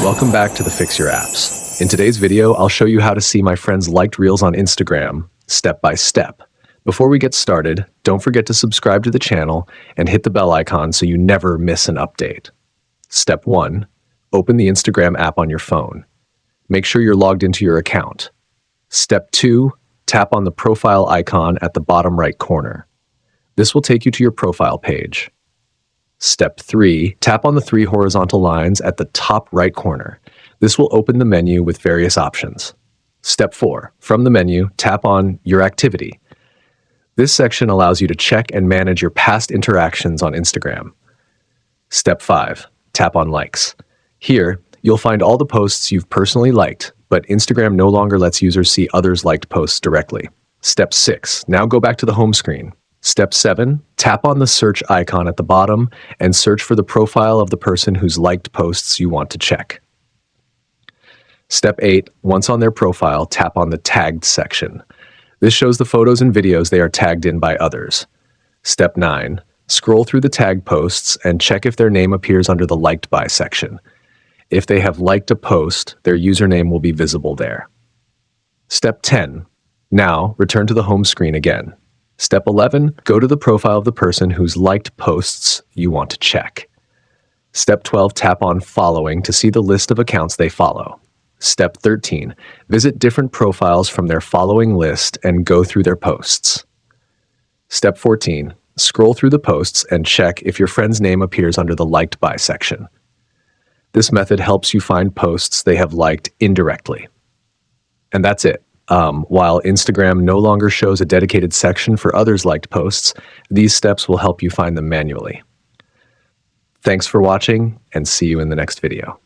Welcome back to the Fix Your Apps. In today's video, I'll show you how to see my friends' liked reels on Instagram, step by step. Before we get started, don't forget to subscribe to the channel and hit the bell icon so you never miss an update. Step 1. Open the Instagram app on your phone. Make sure you're logged into your account. Step 2. Tap on the profile icon at the bottom right corner. This will take you to your profile page. Step 3. Tap on the 3 horizontal lines at the top right corner. This will open the menu with various options. Step 4. From the menu, tap on Your Activity. This section allows you to check and manage your past interactions on Instagram. Step 5. Tap on Likes. Here, you'll find all the posts you've personally liked, but Instagram no longer lets users see others' liked posts directly. Step 6. Now go back to the home screen. Step 7. Tap on the search icon at the bottom and search for the profile of the person whose liked posts you want to check. Step 8. Once on their profile, tap on the Tagged section. This shows the photos and videos they are tagged in by others. Step 9. Scroll through the tagged posts and check if their name appears under the Liked By section. If they have liked a post, their username will be visible there. Step 10. Now, return to the home screen again. Step 11. Go to the profile of the person whose liked posts you want to check. Step 12. Tap on Following to see the list of accounts they follow. Step 13. Visit different profiles from their following list and go through their posts. Step 14. Scroll through the posts and check if your friend's name appears under the Liked By section. This method helps you find posts they have liked indirectly. And that's it. While Instagram no longer shows a dedicated section for others' liked posts, these steps will help you find them manually. Thanks for watching, and see you in the next video.